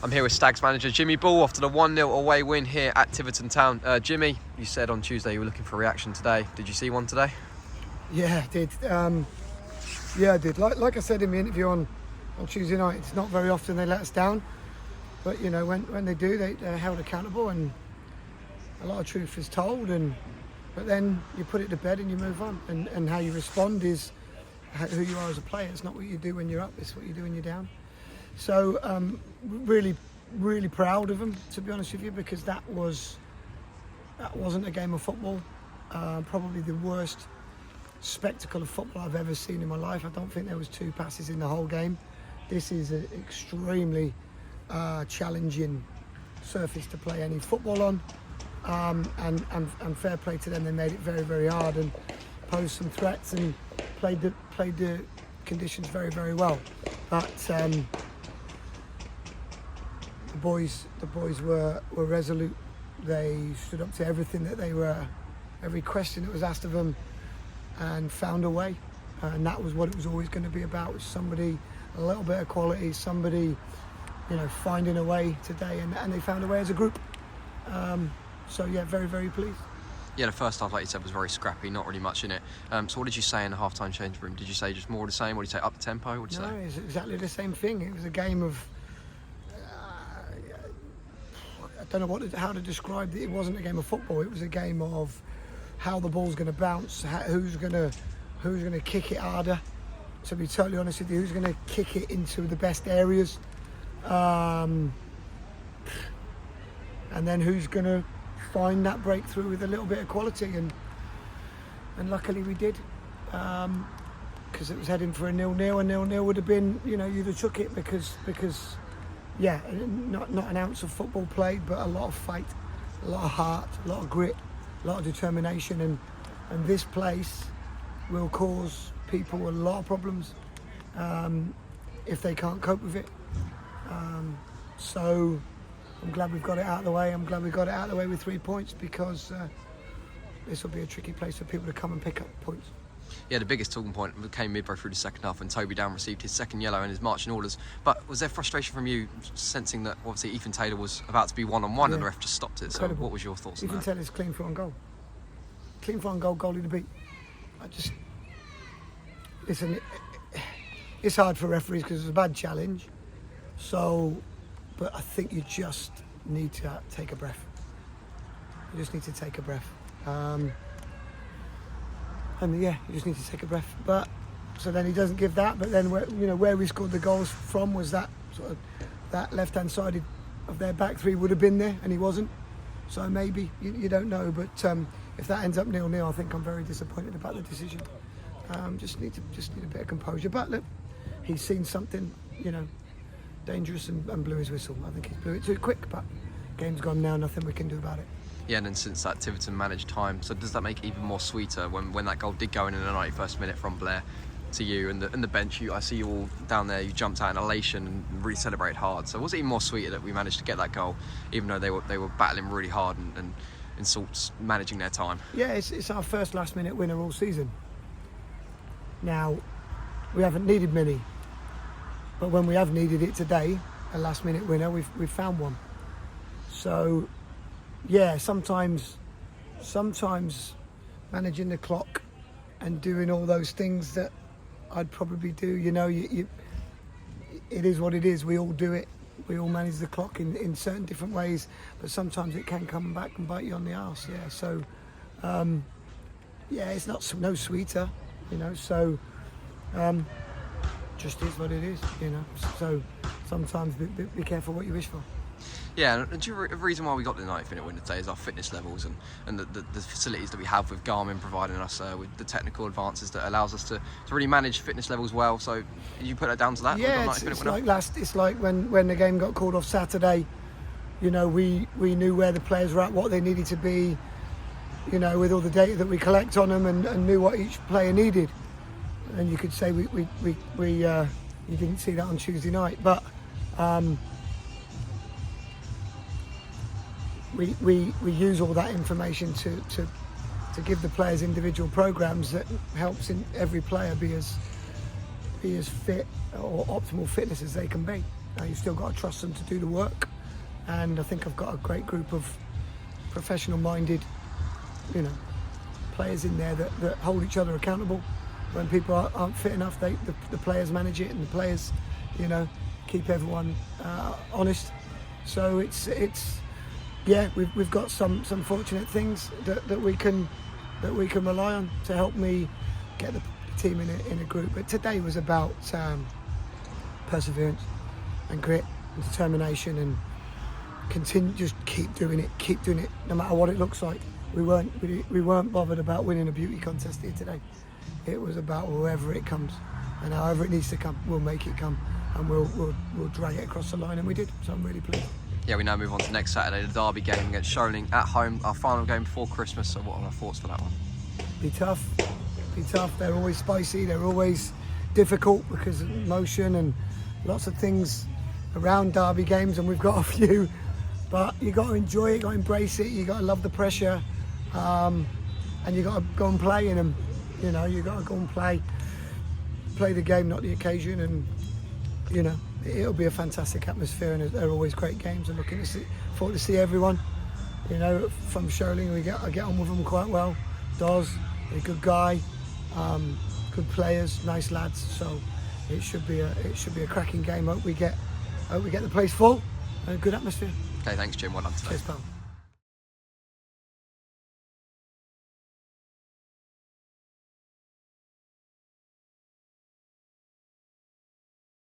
I'm here with Stags manager Jimmy Ball after the 1-0 away win here at Tiverton Town. Jimmy, you said on Tuesday you were looking for a reaction today. Did you see one today? Yeah, I did. Yeah, I did. Like I said in the interview on Tuesday night, it's not very often they let us down. But, you know, when they do, they're held accountable and a lot of truth is told. But then you put it to bed and you move on. And how you respond is who you are as a player. It's not what you do when you're up, it's what you do when you're down. So really proud of them, to be honest with you, because that wasn't a game of football. Probably the worst spectacle of football I've ever seen in my life. I don't think there was 2 passes in the whole game. This is an extremely challenging surface to play any football on, and fair play to them. They made it very, very hard and posed some threats and played the conditions very, very well. But the boys were resolute. They stood up to everything every question that was asked of them, and found a way. And that was what it was always going to be about: was somebody, a little bit of quality, somebody, you know, finding a way today, and they found a way as a group. So yeah, very, very pleased. Yeah, the first half, like you said, was very scrappy, not really much in it. So what did you say in the half-time change room? Did you say just more of the same? What did you say, up the tempo? What did you say? No, it's exactly the same thing. It was a game of, I don't know how to describe it. It wasn't a game of football. It was a game of how the ball's going to bounce, who's going to kick it harder. To be totally honest with you, who's going to kick it into the best areas, and then who's going to find that breakthrough with a little bit of quality, and luckily we did, because it was heading for a 0-0. A 0-0 would have been, you know, you'd have took it because yeah, not an ounce of football played, but a lot of fight, a lot of heart, a lot of grit, a lot of determination, and this place will cause people a lot of problems if they can't cope with it. So I'm glad we've got it out of the way. I'm glad we got it out of the way with 3 points, because this will be a tricky place for people to come and pick up points. Yeah, the biggest talking point came midway through the second half when Toby Down received his second yellow and his marching orders. But was there frustration from you, sensing that obviously Ethan Taylor was about to be one-on-one, and the ref just stopped it? Incredible. So what was your thoughts on that? Ethan Taylor's clean for on goal. Clean for on goal, goalie to beat. Listen, it's hard for referees because it's a bad challenge. But I think you just need to take a breath. You just need to take a breath. And yeah, you just need to take a breath. But so then he doesn't give that. But then where we scored the goals from was that sort of that left-hand side of their back three would have been there, and he wasn't. So maybe you don't know. But if that ends up 0-0, I think I'm very disappointed about the decision. Just need a bit of composure. But look, he's seen something, you know, dangerous and blew his whistle. I think he blew it too quick, but game's gone now, nothing we can do about it. Yeah, and then since that, Tiverton managed time. So does that make it even more sweeter when that goal did go in the 91st minute from Blair to you and the bench? I see you all down there, you jumped out in elation and really celebrated hard. So was it even more sweeter that we managed to get that goal, even though they were battling really hard and in sorts managing their time? Yeah, it's our first last-minute winner all season. Now, we haven't needed many. But when we have needed it today, a last-minute winner, we've found one. So, yeah, sometimes managing the clock and doing all those things that I'd probably do, you know, it is what it is. We all do it. We all manage the clock in certain different ways, but sometimes it can come back and bite you on the arse. Yeah, so yeah, it's no sweeter, you know. So. Just is what it is, you know. So sometimes be careful what you wish for. Yeah, and the reason why we got the 90th-minute win today is our fitness levels and the facilities that we have with Garmin providing us with the technical advances that allows us to really manage fitness levels well. So you put that down to that? Yeah, it's like when the game got called off Saturday, you know, we knew where the players were at, what they needed to be, you know, with all the data that we collect on them, and knew what each player needed. And you could say you didn't see that on Tuesday night, but we use all that information to give the players individual programs that helps in every player be as fit or optimal fitness as they can be. You've still got to trust them to do the work, and I think I've got a great group of professional-minded, you know, players in there that hold each other accountable. When people aren't fit enough, the players manage it, and the players, you know, keep everyone honest. So it's yeah, we've got some fortunate things that we can rely on to help me get the team in a group. But today was about perseverance and grit and determination, and continue, just keep doing it no matter what it looks like. We weren't bothered about winning a beauty contest here today. It was about wherever it comes, and however it needs to come, we'll make it come, and we'll drag it across the line, and we did. So I'm really pleased. Yeah, we now move on to next Saturday, the derby game against Sholing at home, our final game before Christmas. So what are our thoughts for that one? Be tough. They're always spicy. They're always difficult because of emotion and lots of things around derby games, and we've got a few. But you got to enjoy it, you got to embrace it, you got to love the pressure, and you got to go and play in them. You know, you got to go and play the game, not the occasion, and you know, it'll be a fantastic atmosphere, and they're always great games. I'm looking forward to see everyone. You know, from Sholing, I get on with them quite well. Doz, a good guy, good players, nice lads. So it should be a cracking game. Hope we get the place full and a good atmosphere. Okay, thanks Jim, well done today. Cheers, pal.